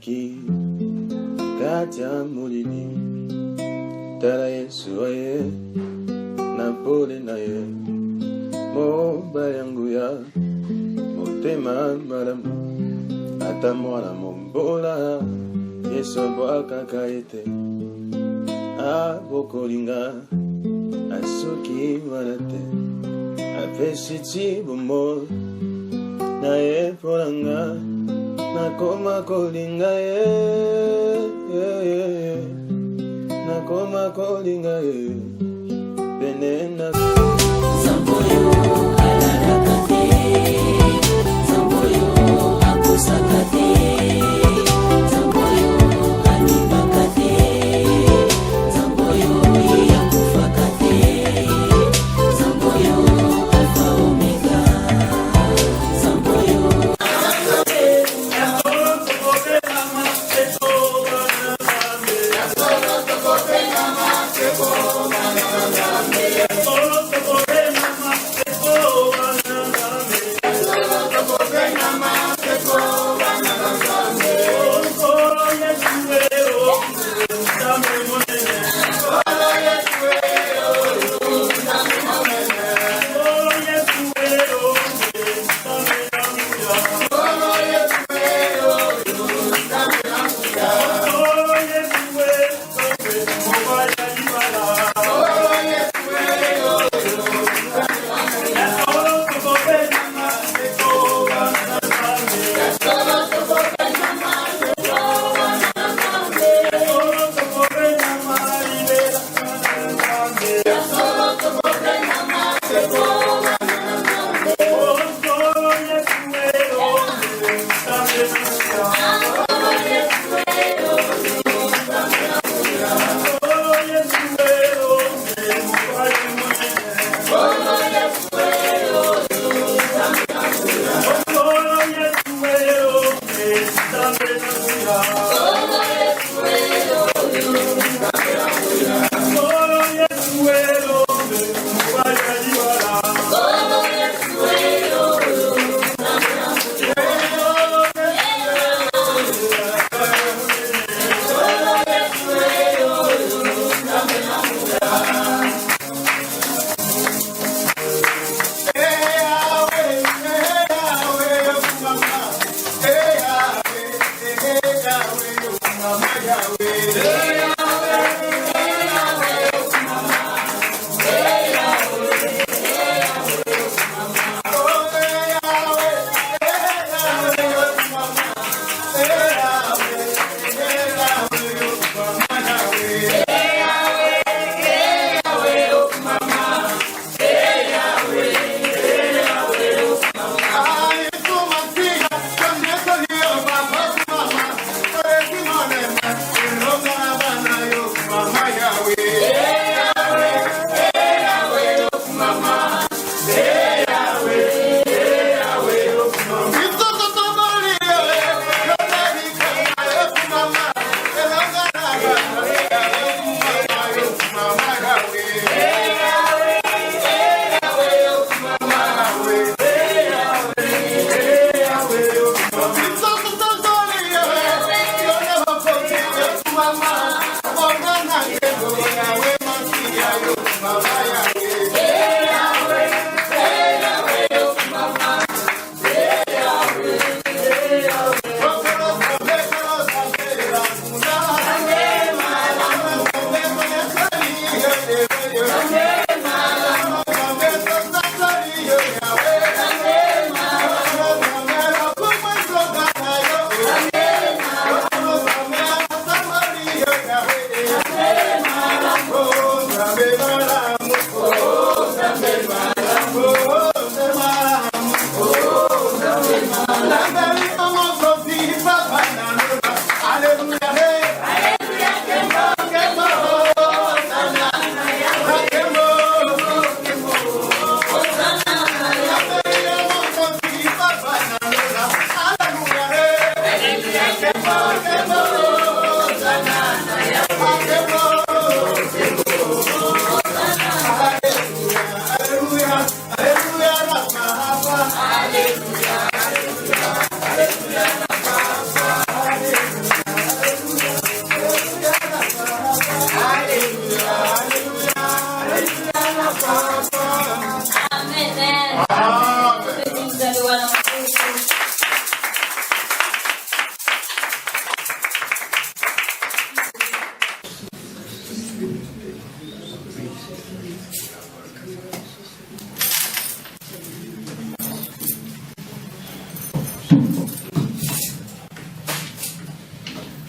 soki kati ya molili tala Yesu aye na pole na ye mobali yangu ya motema malamu ata mwana mombola Yesu abwakaka ete abokolinga asoki wana te apesi ti bomoi na ye polanga nakoma kolinga ye nakoma kolinga ye benena Zamboyo alalaka te Zamboyo akosaka te Zamboyo animaka te Zamboyo yakufaka te Zamboyo alfa omega Zamboyo Solo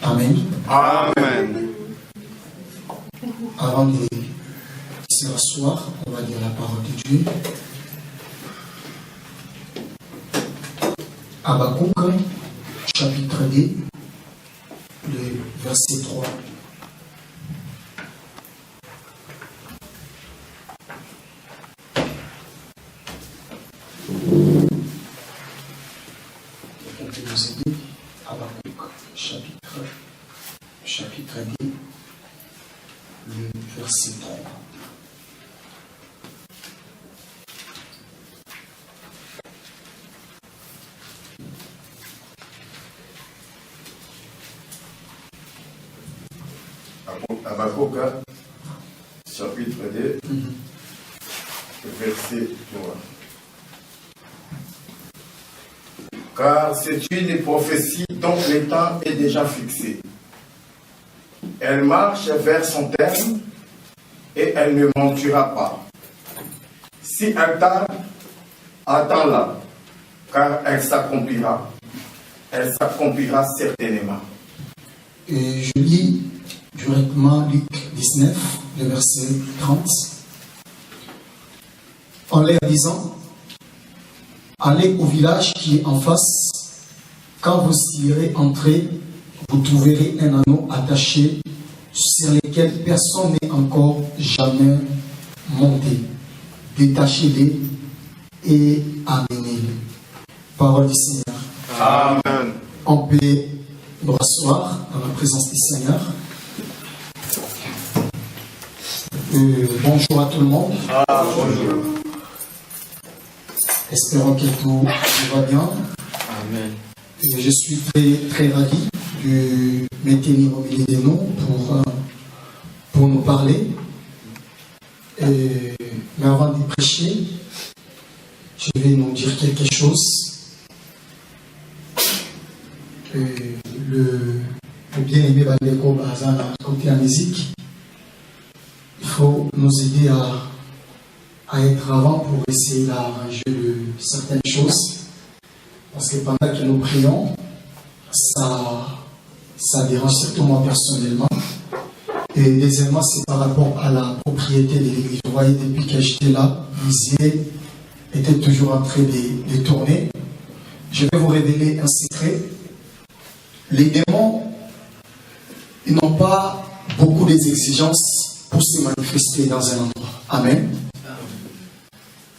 Amen. Amen. Avant de se rasseoir, on va lire la parole de Dieu. Habakkuk, chapitre 2, le verset 3. On peut nous aider. Habakkuk, chapitre 2, le verset 3. Habakkuk, chapitre 2, verset 3. Car c'est une prophétie dont l'état est déjà fixé. Elle marche vers son terme et elle ne mentira pas. Si elle tarde, attends-la, car elle s'accomplira. Elle s'accomplira certainement. Et je lis directement Luc 19, le verset 30, en leur disant: allez au village qui est en face, quand vous y irez entrer, vous trouverez un anneau attaché sur lequel personne n'est encore jamais monté. Détachez-les et amenez-les. Parole du Seigneur. Amen. On peut nous rasseoir dans la présence du Seigneur. Bonjour à tout le monde. Bonjour. Espérons que tout va bien. Amen. Et je suis très ravi de me tenir au milieu de nous pour nous parler. Mais avant de prêcher, je vais nous dire quelque chose. Le bien-aimé Bandeko Bazan côté la musique, il faut nous aider à être avant pour essayer d'arranger certaines choses. Parce que pendant que nous prions, ça dérange surtout moi personnellement. Et deuxièmement, c'est par rapport à la propriété de l'église. Vous voyez, depuis que j'étais là, Lisier était toujours en train de tourner. Je vais vous révéler un secret. Les démons, ils n'ont pas beaucoup d'exigences pour se manifester dans un endroit. Amen.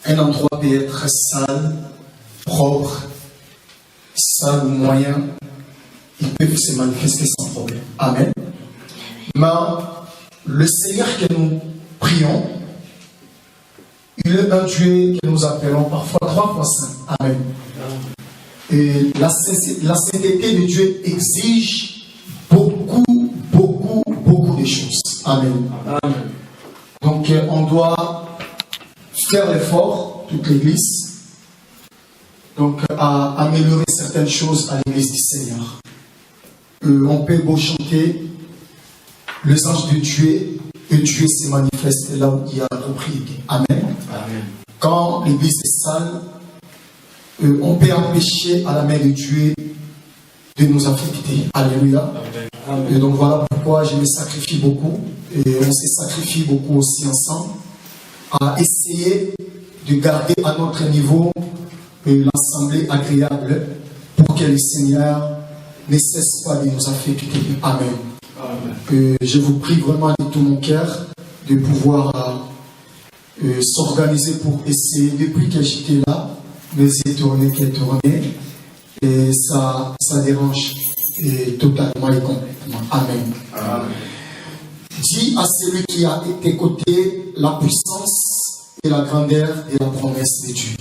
Un endroit peut être sale, propre, sale ou moyen. Ils peuvent se manifester sans problème. Amen. Mais le Seigneur que nous prions, il est un Dieu que nous appelons parfois 3 fois saint. Amen. Et la sainteté de Dieu exige beaucoup de choses. Amen. Amen. Donc on doit faire l'effort, toute l'église, donc à améliorer certaines choses à l'église du Seigneur. On peut beau chanter les anges de Dieu, et Dieu se manifeste là où il y a la propriété. Amen. Amen. Quand l'église est sale, on peut empêcher à la main de Dieu de nous affecter. Alléluia. Amen. Et donc voilà pourquoi je me sacrifie beaucoup, et on se sacrifie beaucoup aussi ensemble, à essayer de garder à notre niveau l'assemblée agréable pour que le Seigneur ne cesse pas de nous affecter. Amen. Je vous prie vraiment de tout mon cœur de pouvoir s'organiser pour essayer, depuis que j'étais là, mais yeux tournés qui est tourné, et ça dérange totalement et complètement. Amen. Amen. Dis à celui qui a été côté la puissance et la grandeur de la promesse de Dieu.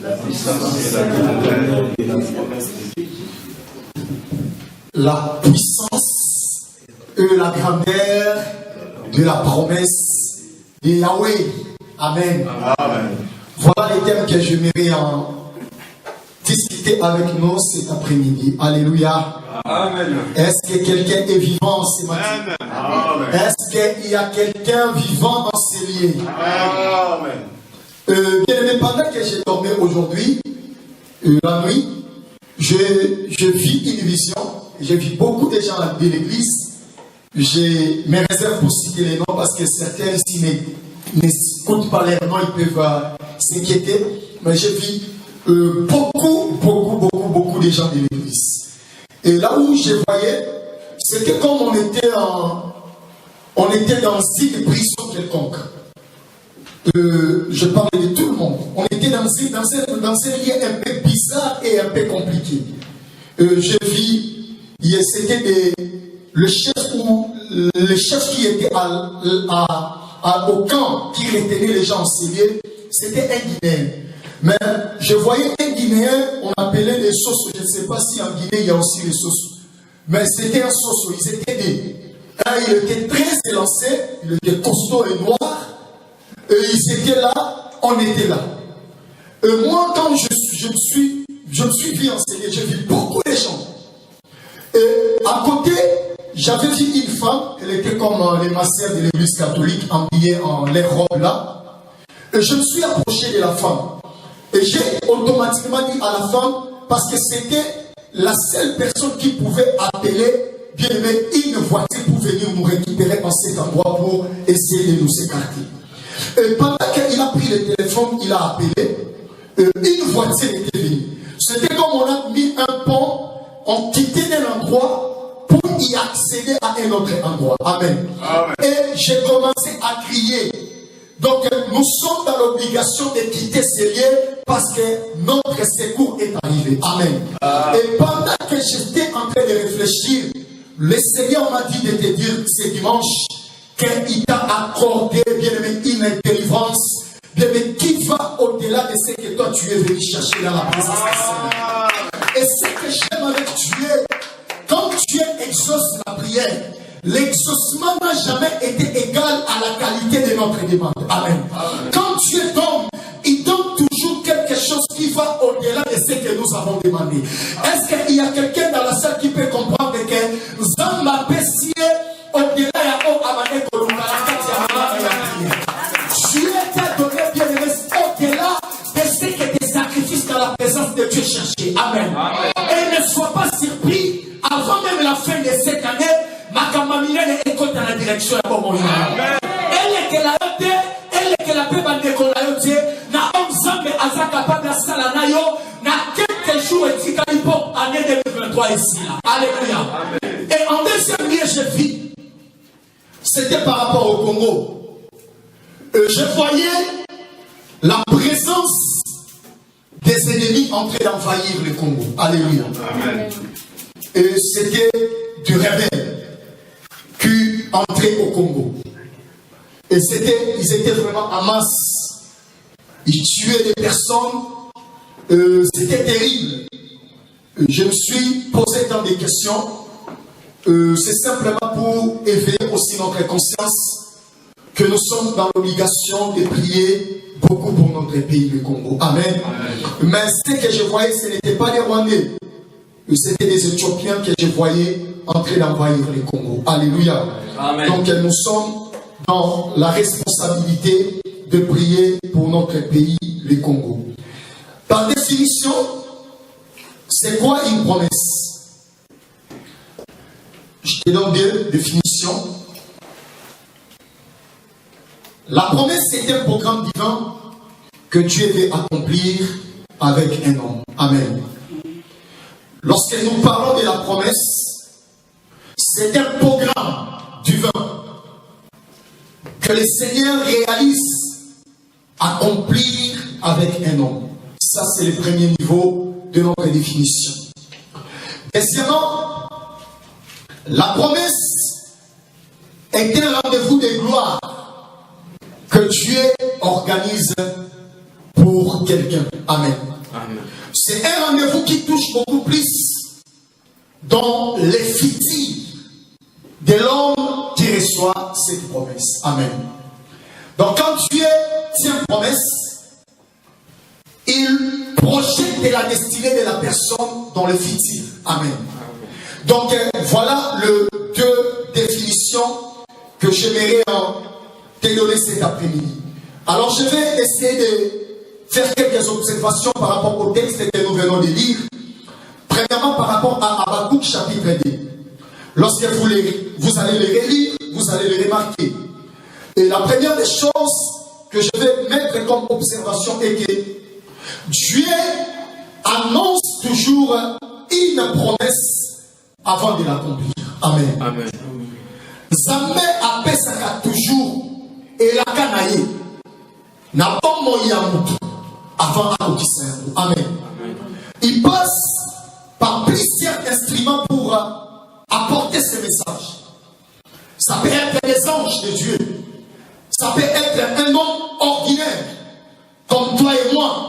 La puissance et la grandeur de la promesse de Dieu. La puissance et la grandeur de la promesse de Yahweh. Amen. Amen. Voilà les thèmes que j'aimerais en discuter avec nous cet après-midi. Alléluia. Amen. Est-ce que quelqu'un est vivant ce matin? Amen. Est-ce qu'il y a quelqu'un vivant dans ces lieux? Amen. Bien aimé, pendant que j'ai dormi aujourd'hui, la nuit, je vis une vision. J'ai vu beaucoup de gens de l'église. J'ai mes réserves pour citer les noms parce que certains ici n'écoutent pas les noms, ils peuvent s'inquiéter. Mais j'ai vu beaucoup de gens de l'église. Et là où je voyais, c'était comme on était dans une prison quelconque. Je parlais de tout le monde. On était dans un lieu un peu bizarre et un peu compliqué. Je vis, c'était le chef qui était au camp, qui retenait les gens enseignés, c'était un Guinéen. Mais je voyais un Guinéen, on appelait les Soso. Je ne sais pas si en Guinée il y a aussi les Soso. Mais c'était un Soso. Ils étaient il était très élancé, il était costaud et noir. Et ils étaient là, on était là. Et moi, quand je me suis vu enseigner, j'ai vu beaucoup de gens. Et à côté, j'avais vu une femme, elle était comme les masseurs de l'église catholique, habillée en les robes là. Et je me suis approché de la femme. Et j'ai automatiquement dit à la femme, parce que c'était la seule personne qui pouvait appeler, bien aimé, une voiture pour venir nous récupérer en cet endroit pour essayer de nous écarter. Et pendant qu'il a pris le téléphone, il a appelé, une voiture était venue. C'était comme on a mis un pont, on quittait un endroit pour y accéder à un autre endroit. Amen. Amen. Et j'ai commencé à crier. Donc nous sommes dans l'obligation de quitter ces lieux parce que notre secours est arrivé. Amen. Et pendant que j'étais en train de réfléchir, le Seigneur m'a dit de te dire ce dimanche qu'il t'a accordé, bien aimé, une délivrance, bien aimé, qui va au-delà de ce que toi tu es venu chercher dans la présence du Seigneur. Et ce que j'aime avec Dieu, quand Dieu exauce la prière, l'exaucement n'a jamais été égal à la qualité de notre demande. Amen. Quand Dieu donne, il donne toujours quelque chose qui va au-delà de ce que nous avons demandé. Est-ce qu'il y a quelqu'un dans la salle qui peut comprendre que Zamba Pessie, au-delà Dieu t'a donné, bien aimé, au-delà de ce que tes sacrifices dans la présence de Dieu cherchaient. Amen. Et ne sois pas surpris, avant même la fin de cette année, ma camarade est dans la direction de mon Amen. Elle est que la yote, elle est que la paix bande qu'on a yote, na omzambe aza capable de salanayo, na quelques jours et ticalipo année 2023 ici là. Alléluia. Et en deuxième lieu, je vis, c'était par rapport au Congo. Je voyais la présence des ennemis en train d'envahir le Congo. Alléluia. Amen. Et c'était du rebelle qui entrait au Congo. Et ils étaient vraiment en masse. Ils tuaient des personnes. C'était terrible. Je me suis posé tant de questions. C'est simplement pour éveiller aussi notre conscience que nous sommes dans l'obligation de prier beaucoup pour notre pays, le Congo. Amen. Amen. Mais ce que je voyais, ce n'était pas des Rwandais. C'était des Éthiopiens que je voyais en train d'envahir le Congo. Alléluia. Amen. Donc nous sommes dans la responsabilité de prier pour notre pays, le Congo. Par définition, c'est quoi une promesse? Je te donne deux définitions. La promesse, c'est un programme divin que Dieu veut accomplir avec un homme. Amen. Lorsque nous parlons de la promesse, c'est un programme divin que le Seigneur réalise, accomplir avec un homme. Ça, c'est le premier niveau de notre définition. Deuxièmement, la promesse est un rendez-vous de gloire que Dieu organise pour quelqu'un. Amen. Amen. C'est un rendez-vous qui touche beaucoup plus dans les futurs de l'homme qui reçoit cette promesse. Amen. Donc quand Dieu tient la destinée de la personne dans le futur. Amen. Donc voilà les deux définitions que j'aimerais te donner cet après-midi. Alors je vais essayer de faire quelques observations par rapport au texte que nous venons de lire. Premièrement par rapport à Habakkuk chapitre 2. Lorsque vous allez le relire, vous allez le remarquer. Et la première des choses que je vais mettre comme observation est que Dieu annonce toujours une promesse avant de l'accomplir. Amen. Amen. Zambé apesaka toujours et la kanaye na pomo ya mutu avant akokisa yango. Amen. Il passe par plusieurs instruments pour apporter ce message. Ça peut être des anges de Dieu. Ça peut être un homme ordinaire comme toi et moi.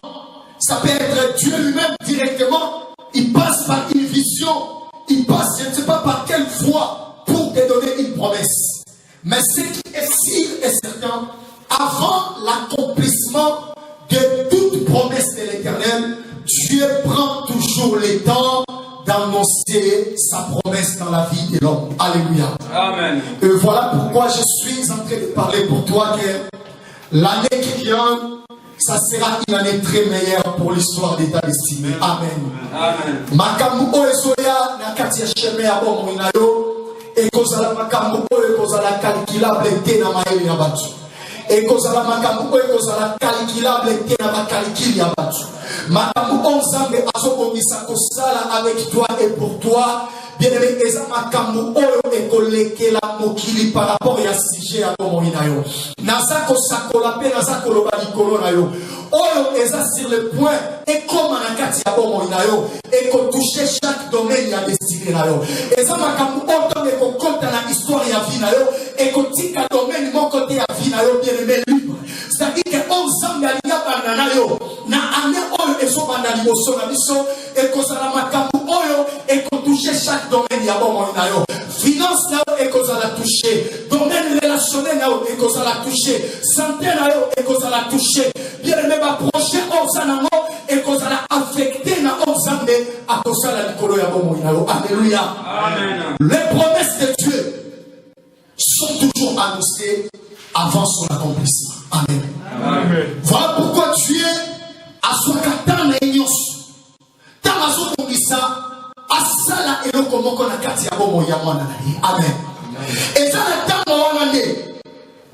Ça peut être Dieu lui-même directement. Il passe par une vision. Il passe, je ne sais pas par quelle voie, pour te donner une promesse. Mais ce qui est sûr et certain, avant l'accomplissement de toute promesse de l'Éternel, Dieu prend toujours le temps d'annoncer sa promesse dans la vie de l'homme. Alléluia. Amen. Et voilà pourquoi je suis en train de parler pour toi que l'année qui vient, ça sera une année très meilleure pour l'histoire de ta destinée. Amen. Amen. Makambu oyo ezoya na kati ya chemin ya bomoi na yo ekozala makambu oyo ekozala calculable te na mayele ya bato. Ekozala makambu oyo ekozala calculable te na bakalkili ya bato. Makambu oyo Nzambe azobongisa kosala avec toi et pour toi. Bien-aimé, eza makambu oyo ekolekela mokili par rapport ya sujet ya bomoi na yo. Naza kosakola pe naza koloba likolo na yo. Oyo eza sur le point et comme na kati ya bomoi na yo et ko toucher chaque domaine ya destinée na yo. Eza makambu oyo eko konta na histoire ya vie na yo et ko tika domaine mon côté ya vie na yo bien-aimé libre. C'est-à-dire que on Nzambe alinga banana yo na ane oyo ezobanda liboso na biso et kozala makambu oyo et ko toucher chaque domaine ya bomoi na yo. Finance na yo et kozala toucher, domaine relationnel na yo et kozala toucher, santé na yo et kozala toucher. Bien-aimé ba projet ozanango et kozala affecté na Nzambe a kozala likolo ya bomoi na yo. Alléluia. Amen. Les promesses de Dieu sont toujours annoncées avant son accomplissement. Amen. Amen. Voilà pourquoi Dieu a son katan na nyonso. Tamazo kongisa asala eloko moko na kati ya bomoi ya mwana na ye. Amen. Eza na tango wana nde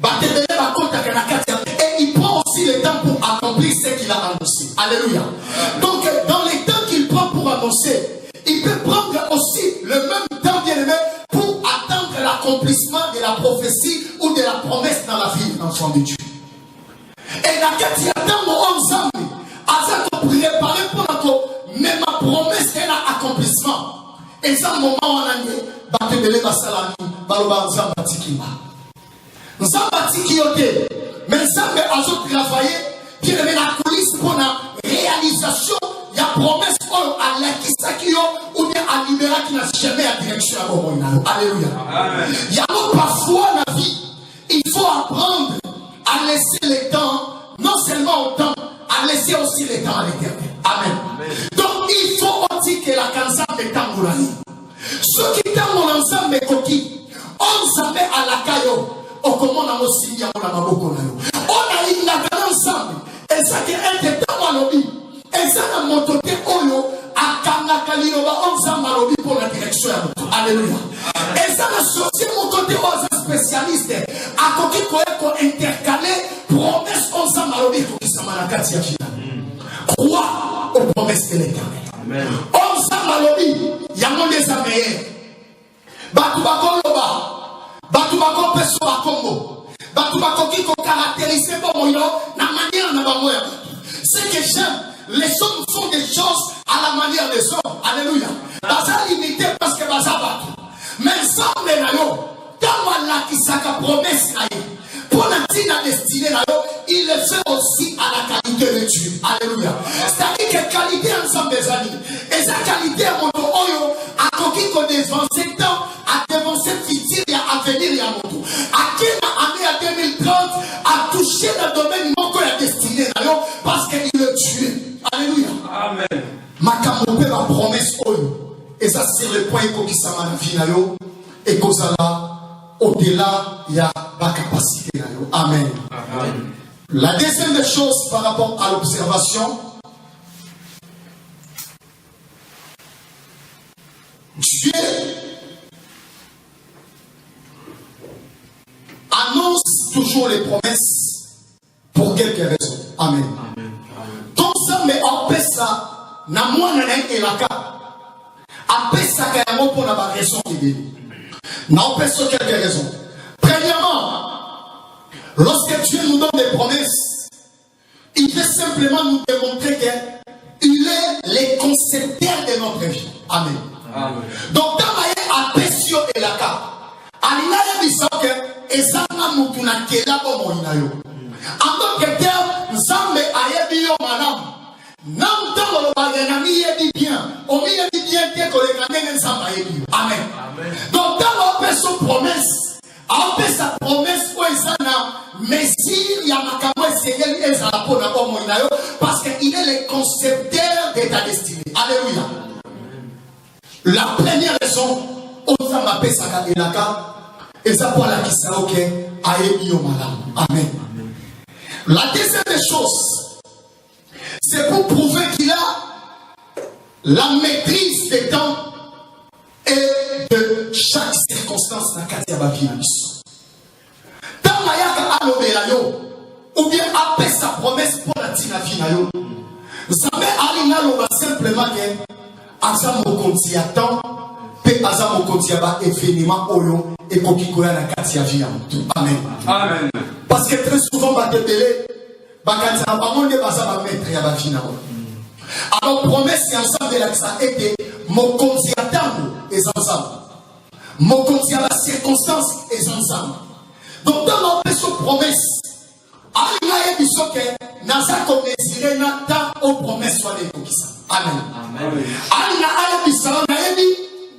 batebele bakotaka na kati ya et il prend aussi le temps pour accomplir ce qu'il a annoncé. Alléluia. Donc dans les temps qu'il prend pour annoncer, il peut prendre aussi le même temps bien aimé pour attendre l'accomplissement de la prophétie ou de la promesse dans la vie de l'enfant de Dieu. Et la kati ya tango Nzambe aza ko préparer pour même ma promesse et l'accomplissement. Et ça moment wana nde batebele basala baloba Nzambe atikima. Nzambe atiki yote. Mais Nzambe azo travailler bien aimé la coulisse pour la réalisation ya promesse oyo alakisaki yo ou bien alibéraki na jamais à direction ya bomoi na yo. Alléluia. Amen. Yalo parfois la vie, il faut apprendre à laisser le temps, non seulement au temps, à laisser aussi le temps à l'Éternel. Amen. Donc il faut aussi que la Nzambe tambourani. Ce qui tambourani Nzambe koki, on Nzambe alakayo. Okomona mosingi ya mona maboko na yo. Ona inga Nzambe. Ezaki ete tamalobi. Ezana motote oyo akanga kaliroba Nzambe alobi pour la direction ya moto. Alléluia. Ezana sorti motote oza spécialiste. Akoki koeko intercaler promesse Nzambe alobi ko kisama na kati ya jina. Crois aux promesses de l'Éternel. Amen. Nzambe alobi yango ndeza meilleur. Batu bakoloba batu bako peso bakombo batu bako kiko caractériser bomoyo na manière na bamoya. Ce que j'aime, les hommes font des choses à la manière des hommes. Alléluia. Baza limité parce que baza batu. Mais ensemble na yo tanwa la kisaka promesse na yo pour la tina destinée na yo, il le fait aussi à la qualité de Dieu. Alléluia. C'est-à-dire que qualité ensemble des amis et sa qualité à mon oyo a conquis qu'on dévancer temps à dévancer futur et à venir et à mon tour. À quelle année à 2030 a touché le domaine mon la destinée na yo parce qu'il est Dieu. Alléluia. Amen. ba promesse oyo et ça c'est le point ko kisama na vie na yo et kozala au-delà ya ba capacité na yo. Amen. Amen. La deuxième des choses par rapport à l'observation, Dieu annonce toujours les promesses pour quelques raisons. Amen. Donc ça me empêcha na moi na elaka empêcha kaya pour la raison qui na empêcha quelques raisons. Premièrement, lorsque Dieu nous donne des promesses, il veut simplement nous démontrer qu'il est le concepteur de notre vie. Amen. Amen. Donc dans la apesio elaka alinaye bisoke ezanga mutu na kela bomo inayo. En tant que tel, Nzambe ayebi yo manam. Nam tango lo bagenami yebi bien. Omi yebi bien te kolekane Nzambe ayebi. Amen. Donc dans l'opération promesse, après sa promesse pour ezana mesure ya makambo esengeli ezala pona bomo inayo parce qu'il est le concepteur de ta destinée. Alléluia. La première raison, on s'en appelle ça elaka et ça pour la kisaoke ayebi yo manam. Amen. La deuxième des choses, c'est pour prouver qu'il a la maîtrise des temps et de chaque circonstance dans la vie. Dans la alobelayo, ou bien après sa promesse pour la tina finayo, Nzambe alina loba simplement que azam okonti ya temps, pe azam okonti ya ba événement oyo et kokikoya na kati ya vie. Amen. Amen. Parce que très souvent, alors, promesse, c'est ensemble de ça et mon compte à temps est ensemble. Mon compte à la circonstance est ensemble. Donc, dans notre promesse, Alinaye bisoke, Naza comme désiré, Nata, aux promesses soit les coquissa. Amen. Alinaye bisoke, Naebi,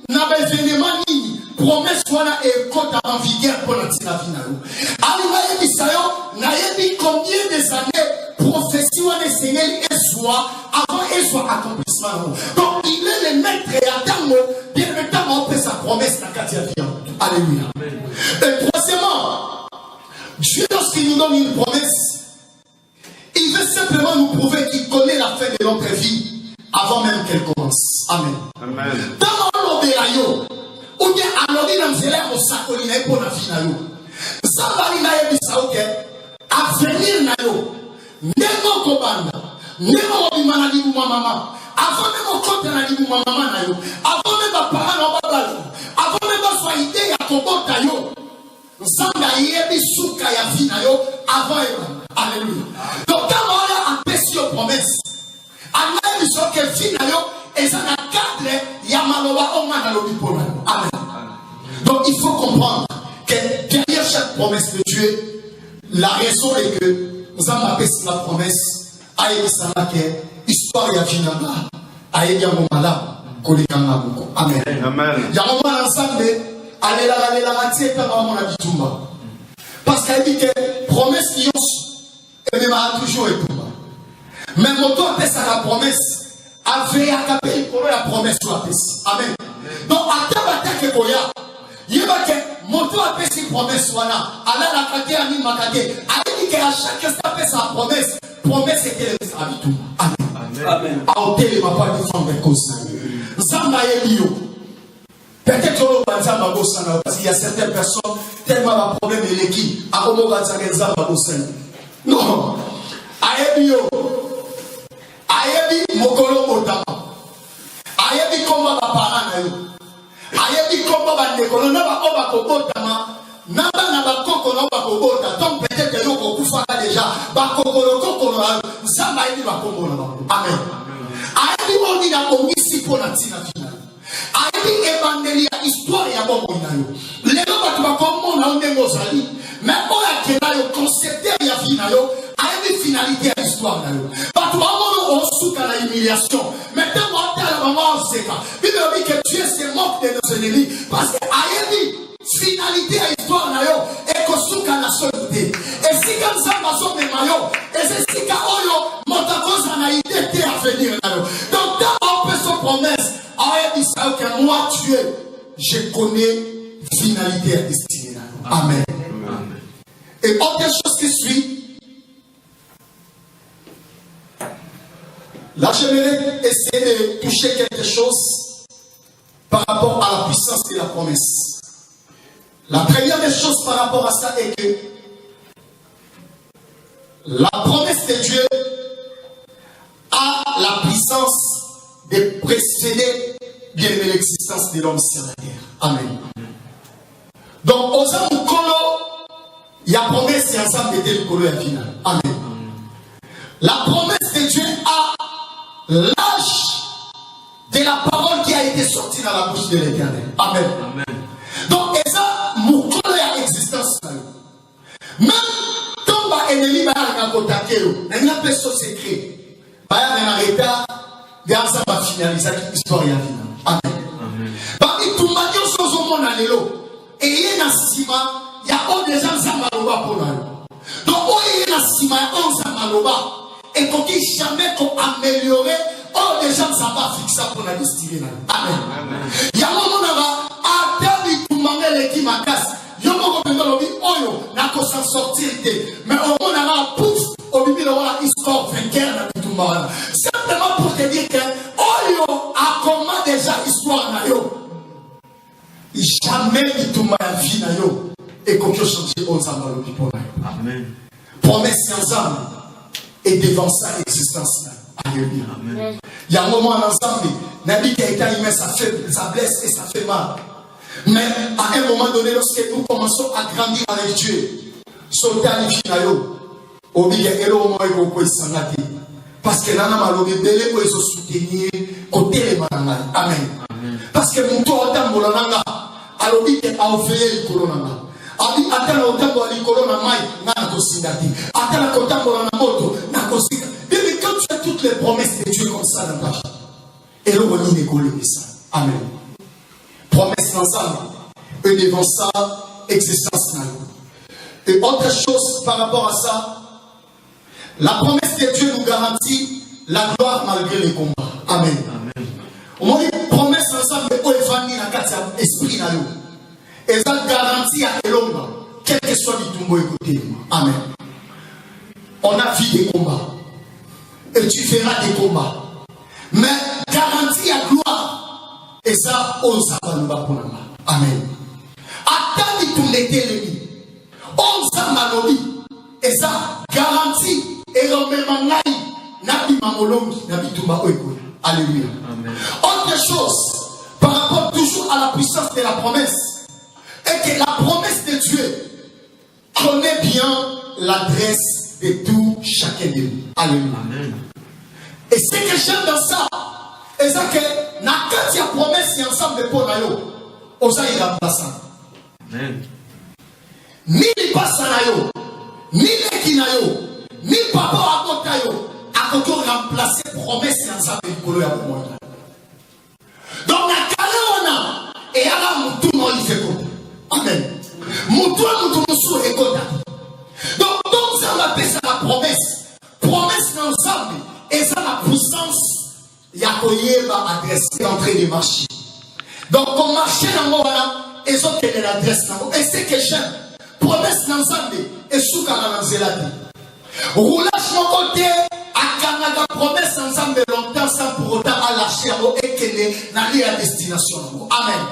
Naba événement ni. Promesse wana et code en vigueur pour la tina finale. Alinaye bisayo, Naebi combien des années prophétie wana Seigneur et soit avant et soit accomplissement. Donc il est le maître et attend bien le temps après sa promesse dans Katia Vian. Alléluia. Et troisièmement, Dieu lorsqu'il nous donne une promesse, il veut simplement nous prouver qu'il connaît la fin de notre vie avant même qu'elle commence. Amen. Amen. Dans l'obélayo, ou bien alori na mzela ko sakoli na ipo na finayo. Zambali na yebisa oke avenir na yo. Nemo ko banda. Nemo obimana di mama. Avant même kote na di mama na yo. Avant même ba parents na babala. Avant même ba swa idée ya kobota yo. Zamba yebi suka ya finayo avant yo. Alléluia. Donc quand on a apprécié aux promesses, Allah dit que finayo et ça n'a cadre yamaloba omana lobipona. Amen. Donc il faut comprendre que derrière chaque promesse de Dieu, la raison est que nous avons appelé la promesse aïe sana que histoire ya vinanga aïe ya momala kolekanga boko. Amen. Amen. Ya momala ensemble alela ratie ta maman na bitumba. Parce qu'elle dit que promesse yos et même a toujours été. Mais mon temps appelle ça la promesse avait acapé pour la promesse soit Amen. Donc à tabata que boya yeba que mon temps appelle cette promesse soit là ala la kate ani makate a dit que à chaque instant sa promesse était le habitu. Amen. Amen. A hôtel ma pas de femme de cause Zamba yelio peut-être que Zamba bosana parce qu'il y a certaines personnes tellement de problème et l'équipe a comment Zamba bosana non aebio ayebi mokolo motama ayebi komba ba parana yo ayebi komba ba nekolo na ba oba kobotama na ba koko na ba kobota donc peut-être yo ko kufa déjà ba kokolo Nzamba ayebi ba kombo na ba. Amen. Ayebi oni na komisi pona tina final ayebi evangeli ya histoire ya bombo na yo lelo ba tuba kombo na ndengo zali mais oya kena yo concepteur ya final yo ayebi finalité ya histoire na yo ba tuba on souka la humiliation. Maintenant, on a la maman en seka. Bible dit que Dieu se moque de nos ennemis. Parce que Ayebi, finalité à l'histoire na yo, et que souka la solité. Et si comme ça, ma somme est maillot, et c'est si ka oyo, mon takos en a idée à venir na yo. Donc, dans on peut se promettre, tu es, je connais finalité et destinée. Amen. Et autre chose qui suit, là j'aimerais essayer de toucher quelque chose par rapport à la puissance de la promesse. La première des choses par rapport à ça est que la promesse de Dieu a la puissance de précéder bien l'existence de l'homme sur la terre. Amen. Donc, aux hommes colo, il y a promesse et ensemble de colo et final. Amen. La promesse de Dieu a l'âge de la parole qui a été sortie dans la bouche de l'Éternel. Amen. Donc, et ça, mon colo a existence. Même quand l'ennemi va à côté, il n'y a pas de secret. Il y a un retard, il y a un finaliser l'histoire. Amen. Parce que tout le monde est au monde à l'élo. Et il y a un ciment, il y a des gens qui sont malheureux pour nous. Donc, il y a un ciment, il y a des gens malheureux. Et qu'on dit jamais qu'on améliore, des gens qui sont fixés pour la destinée. Amen. Il y a un moment où on a dit tout le monde est qui m'a cassé. Il y a un moment où on a dit, s'en sortir. Mais au moment où on a pouf, au début, on a histoire vainqueur dans tout le monde. Simplement pour te dire que, Oyo a comment déjà histoire na yo. Jamais il tout ma vie na yo. Et qu'on peut changer ensemble le people. Amen. Promesse ensemble. Et devant ça, existence. Alléluia. Amen. Il y a un moment ensemble, Nabi qui a été aimé, ça blesse et ça fait mal. Mais à un moment donné, lorsque nous commençons à grandir avec Dieu, sauter à l'ifinayo, au milieu de l'homme et au coin sangaté. Parce que nana malobi belé pour les soutenir côté les mananga. Amen. Parce que mon tour autant bolonanga, alobi que a offert le colonanga. Abi atala autant boli colonna mai na kosindati. Atala autant bolona moto na kosinda. Mais quand tu as toutes les promesses de Dieu comme ça dans ta vie, et le roi n'est collé ça. Amen. Promesse ensemble. Et devant ça, existence. Et autre chose par rapport à ça, la promesse de Dieu nous garantit la gloire malgré les combats. Amen. Au moins, une promesse ensemble de Oevani dans notre esprit. Et ça garantit à l'homme, quel que soit le tombeau écouté. Amen. On a vu des combats. Et tu feras des combats. Mais garantie à gloire. Et ça, on s'en va pour nous. Amen. Attends de tout l'été, l'ennemi. On s'en va et ça garantit. Et l'homme manai, nabi mamolongi, nabi tumba oiko. Alléluia. Autre chose, par rapport toujours à la puissance de la promesse, est que la promesse de Dieu connaît bien l'adresse de tout chacun de nous. Alléluia. Et ce que j'aime dans ça, c'est que quand il y a promesse, il y a ensemble de Ponayo, Osa il remplaçant. Ni les passanayo, ni les kinayo. Ni papa à Kotayo, à Koto remplacer promesse et ensemble de Kolo à Komoya. Donc, la Kalawana, et à la Moutou, non, il fait quoi? Amen. Moutou, Moutou, et Kota. Donc, ça va appeler ça la promesse. Promesse ensemble, et ça la puissance, Yakoyeba adressé en train de marcher. Donc, on marche dans le monde, et ça, quelle est l'adresse? Et c'est que j'aime. Promesse ensemble, et Soukana Nanzelati. Roulage mon côté, à Canada, promesse ensemble de longtemps sans pour autant à lâcher et qu'elle est dans la destination. Amen.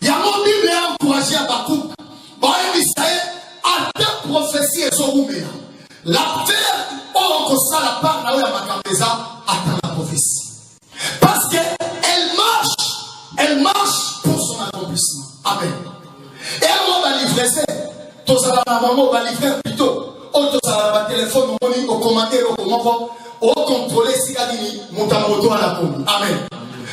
Il y a mon Bible encouragé à Bakouk. Bon, il dit, à deux prophéties et son roumé. La terre, on constate la part là où il y a ma caméra, attend la prophétie. Parce qu'elle marche pour son accomplissement. Amen. Et elle va livrer ça. Tous à la maman va livrer plutôt. Auto ça téléphone au commentaire au contrôler si gadini montamoto à la pompe. Amen.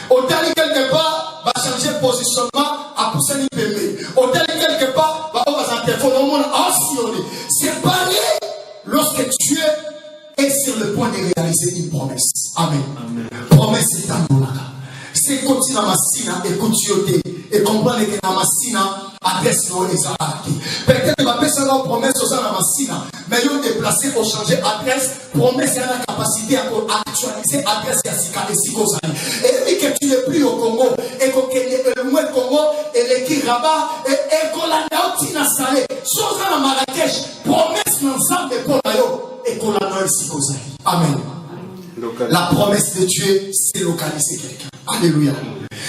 Autant quelque part va changer positionnement à pousser les bébés. Autant quelque part va avoir un téléphone au monde assuré. C'est pareil lorsque tu es sur le point de réaliser une promesse. Amen. Promesse est un bon. C'est continuer à massina et continuer et comprendre que la massina adresse nos exacts. Peut-être que va passer la promesse aux gens à massina, mais ils ont déplacé pour changer adresse. Promesse a la capacité à actualiser localiser adresse Yassika et Sikozani. Et que tu n'es plus au Congo, et que le Congo, et les Kiraba, et que la Naoti n'a salé, chose à Marrakech, promesse l'ensemble pour l'ayo, et que la Naoti Sikozani. Amen. La promesse de Dieu, c'est localiser quelqu'un. Alléluia.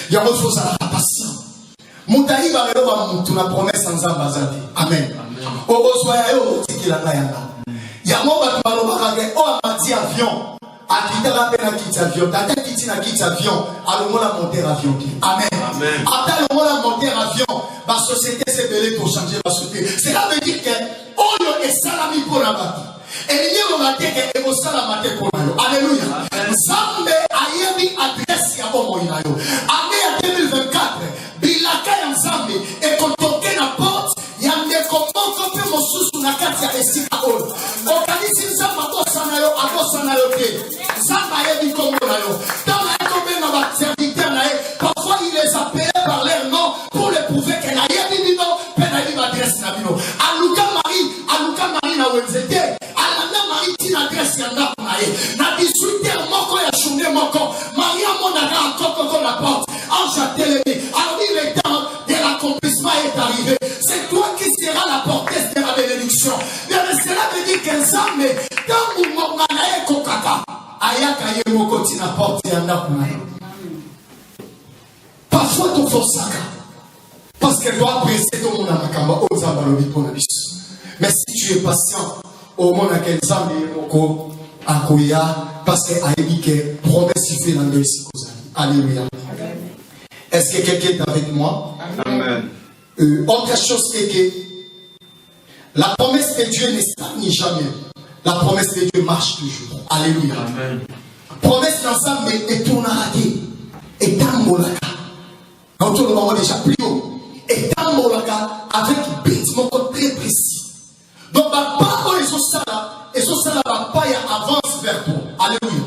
Il y a autre chose à la patience. Moutaï va réussir la promesse en Zambazade. Amen. Au besoin, il y a un moment où on a dit avion. A quitter la peine à quitter avion. T'as quitté la quitte avion. Alors on a monté avion. Amen. Après on a monté avion. La société s'est belée pour changer la société. Cela veut dire que on est salami pour la bâtie. Et il y a un matin qui est au salamate pour nous. Alléluia. Zambe ayebi adresse ya bomo inayo. Année 2024. Bilaka ya Zambe et qu'on toque na porte. Yamde comment qu'on peut mosusu na kati ya esika on. Organise Zamba bosanayo abosanayo ke. Zamba ayebi kombo nayo. Dans la tombé na ba serviteur na parfois il les appelait par leur nom pour les prouver qu'elle a yebi bino penayi adresse na bino. Aluka Marie na wenzete. Adresse yanda kunaye na 18h moko ya journée moko Maria monaka koko la porte ange a télémi. Alors le temps de l'accomplissement est arrivé. C'est toi qui seras la portesse de la bénédiction. Mais cela veut dire que Nzambe dans mon manae kokaka ayaka ye moko tina porte yanda kunaye. Parfois tu forsaka parce que doit presser ton monde à makamba au Nzambe pour la vie. Mais si tu es patient au monde à quel Nzambe moko akoya parce que ayebi que promesse il fait dans le Sikozani. Alléluia. Est-ce que quelqu'un est avec moi? Amen. Autre chose est que la promesse de Dieu ne stagne jamais. La promesse de Dieu marche toujours. Alléluia. Amen. Promesse d'ensemble est tournarade. Et tambolaka. Autour de moi déjà plus haut. Et tambolaka avec beat mon très précis. Donc, papa, ils sont ça là, et sont ça là, papa, il avance vers toi. Alléluia.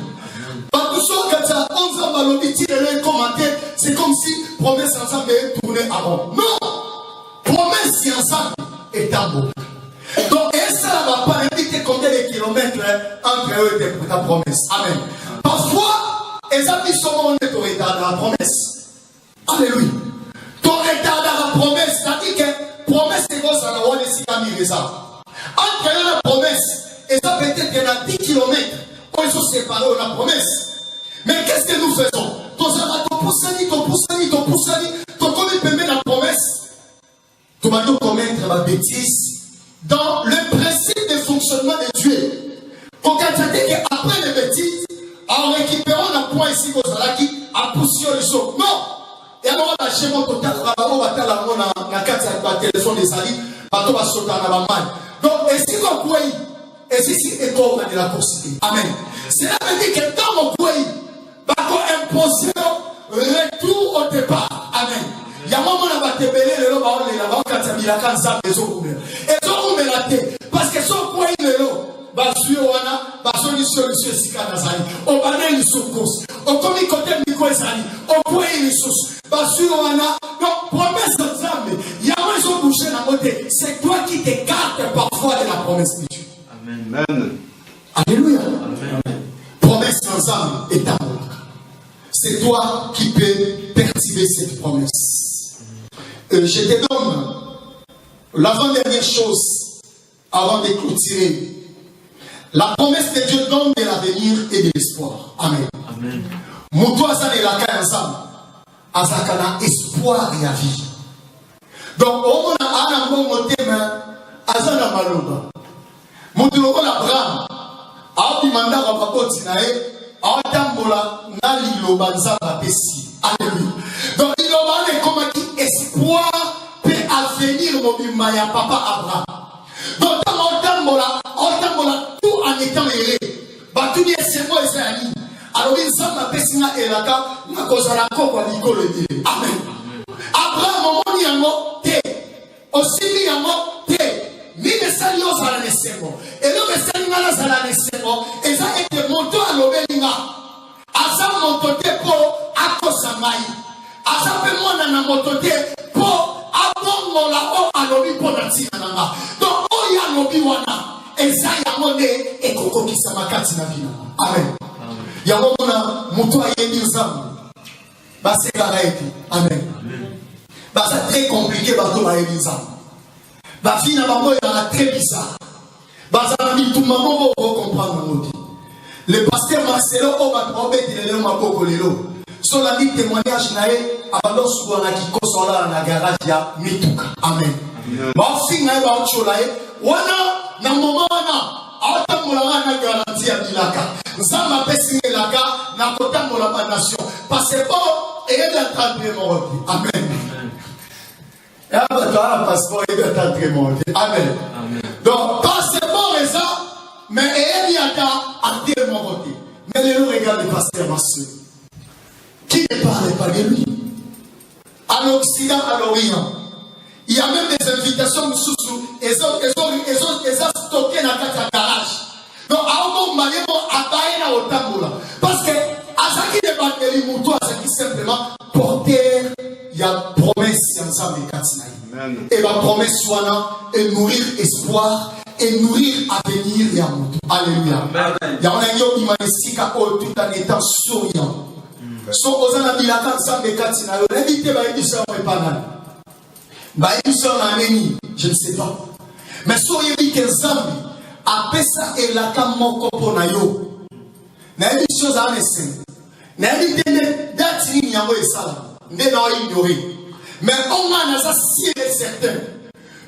Parce que quand tu as 11 ans, le commentaire, c'est comme si promesse ensemble est tournée avant. Non! Promesse ensemble est en beau. Donc, et ça là, va pas indiquer combien de kilomètres entre eux et ta promesse. Amen. Parfois, les amis sont en retard dans la promesse. Alléluia. Ton retard dans la promesse, c'est-à-dire que promesse est grosse à la voie de Sikami. Entre la promesse, et ça peut-être qu'il y a 10 km, quand ils sont séparés de la promesse. Mais qu'est-ce que nous faisons? Ton commis permet la promesse. Tu vas nous commettre la bêtise dans le principe de fonctionnement de Dieu. Quand tu as dit qu'après les bêtises, en récupérant la point ici, en poussant le saut. Non! Et alors, on a chez moi, on va faire la carte de téléphone des alliés, on va sauter dans la main. Donc, est-ce qu'on croit? Est-ce que c'est comme de la course? Amen. Cela veut dire que dans mon pays, on impose retour au départ. Amen. Il y a un moment où on va te bénir, le lot va aller là-bas, quand tu as mis la canne, ça va et ça va me rater. Parce que son coin, le lot, va suivre, va solution, Sikadazali. On va aller sur course. On commence côté Miko Zali. On peut aller sur donc, promesse d'ensemble, il y a un jour bouché dans la montée. C'est toi qui t'écartes parfois de la promesse de Dieu. Amen. Alléluia. Amen. Promesse d'ensemble est à moi. C'est toi qui peux perturber cette promesse. Je te donne l'avant-dernière chose avant de clôturer. La promesse de Dieu donne de l'avenir et de l'espoir. Amen. Amen. Moutoua ça de la caille ensemble. Azakana espoir et la vie. Donc, on a un bon thème, Azana Maloba. Moutoulo Abraham, a demandé à Papa Tinae, a tambola, n'a l'iloba nzaba pesi. Alléluia. Donc, l'iloba est comme qui espoir peut advenir mon maya papa Abraham. Donc, on tambola tout en étant erré. Batuni et c'est moi, c'est Annie. Alors, il s'en a pesi na elaka, na kozala koko likolo de. Amen. Abraham, mon yango, te. Aussi, yango, te. Ni ne sali yo zala nesemo. Et le mesali ngala zala nesemo. Et ça était monto à l'obelinga. Asa montote po akosamai. Asa pe mona na montote po abongo la o alobi po na tina nanga. Donc o ya lobi wana. Et ça ya mone e koko kisa makati na vina. Amen. yango mona mutu ayebi nzambe basekaka ete amen baza très compliqué bato bayebi nzambe bafille na bango ezala très bizarre bazala bitumba moko okocomprendre moti le pasteur Marcelo oyo bato baobetela lelo maboko lelo solandi témoignage na ye abalosuka na kikoso alala na garage ya mituka amen bafille na ye baotiola ye wana na moma wana aotambolaka na garanti ya bilaka nzambe apesi elaka na kotambola banation passeport eyebi atendre moko te amen bato ala passeport eyebi atendre moko te amen donc passeport eza mais eyebi ata atendre moko te mais lelo regarde le pasteur Marcel qui ne parle pas de lui à l'Occident, à l'Orient. Il y a même des invitations sous et ça stocké dans le garage. Donc, parce que Azaki de Bakeli Moutou, Azaki simplement porter, il y a promesse ensemble de Katsinaï. Et la promesse soit et nourrir espoir et nourrir avenir et Moutou. Alléluia. Il y a un homme qui m'a dit tout en étant souriant. So ozana bilaka nsambe kati na yo lebite ba émission epanana ba émission na neni je ne sais pas mais so yebi ke nsambe apesa elaka moko pona yo na émission za nesen na ebite date ni yango esala nde na ignorer mais on a ça si et certain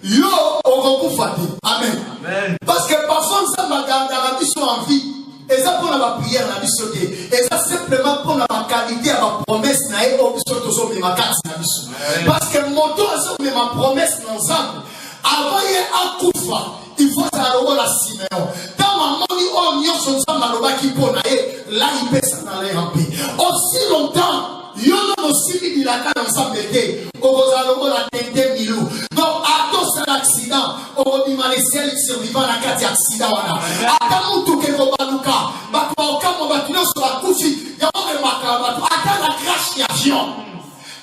yo okokufa te amen parce que parfois nsambe ga mission en vie. Et ça pour la prière na biso te. Et ça simplement pour la qualité à ma promesse na e o biso to so me makati na biso. Parce que moto azo me ma promesse na nzambe. Avant ye akufa, il faut ça logo la Simeon. Dans ma moni o nyonso nzambe alobaki pona ye, là il pesa na le rampi. Aussi longtemps yo no sili bilaka na nzambe te. Okoza logo la tente milou. Donc atos l'accident, o bimale ciel survivant na kati accident wana. Ata mutu ke ko baluka, ba ko kamo ba kino so akufi, ya mo makaba, ata la crash ya avion.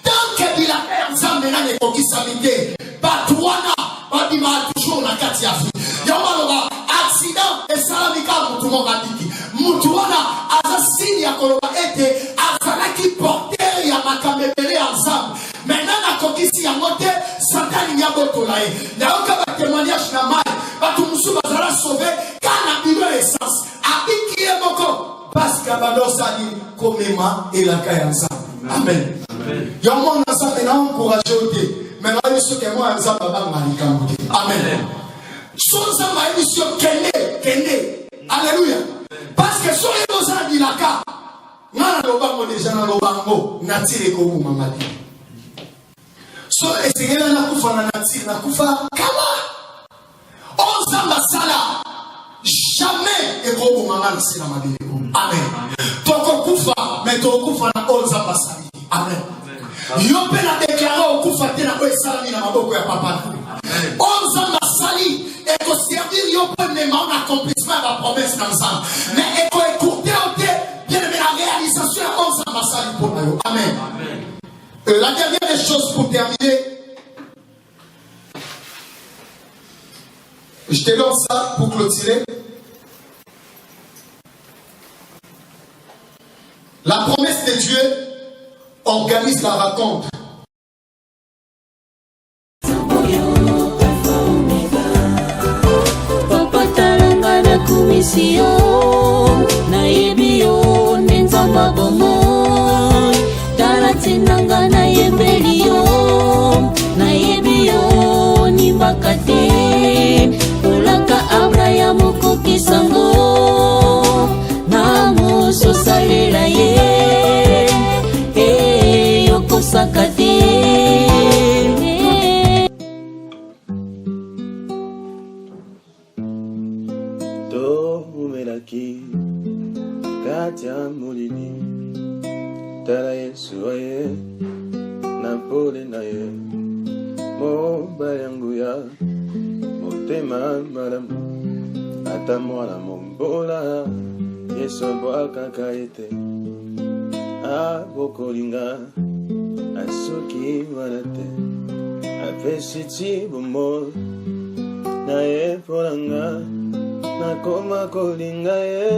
Tant que bilaka nzambe na ne kokisamite, ba tuana ba bima toujours na kati ya vie. Ya mo accident et salamika mutu mo badiki. Mutu wana azasini ya koloba ete azala ki porter ya makamebele ensemble. Maintenant na kokisi ya mote Satan ya botolaye. Na oka ba témoignage na mal, ba tumusu bazala sauver kana bilo essence. Abiki ye moko parce que badosa ni komema elaka ya ensemble. Amen. Ya mo na sa na encourager ote. Mais na biso ke mo ensemble ba malika mote. Amen. Sonza ma émission kende. Alléluia. Parce que soyez dans un dilaka. Nana lobango déjà na lobango natire ko mamadi. So esengela na kufa na natire na kufa kama. Onzamba sala. Jamais et ko mamana sina mabele. Amen. Toko kufa mais toko kufa na onzamba sali. Amen. Yo pe na déclarer okufa te na ko esala na maboko ya papa. Onzamba sali et ko servir yo pe même en accomplissement de la promesse dans ça. Mais et ko écouter bien aimé la réalisation onzamba sali pour nous. Amen. La dernière des choses pour terminer. Je te donne ça pour clôturer. La promesse de Dieu organise la rencontre. Papa talanga na kumisio na yebio nenzamba bongo talatinanga na yebelio na yebio ni bakate ulaka Abraham ko kisango na muso salela ye yoko sakate. Katia mulini tala Yesu aye na pole na ye moba yangu ya motema malamu ata mwana mombola Yesu abwakaka ete abokolinga asoki wana te apesi ti bomoi na ye polanga nakoma kolinga ye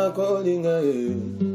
na kolinga ye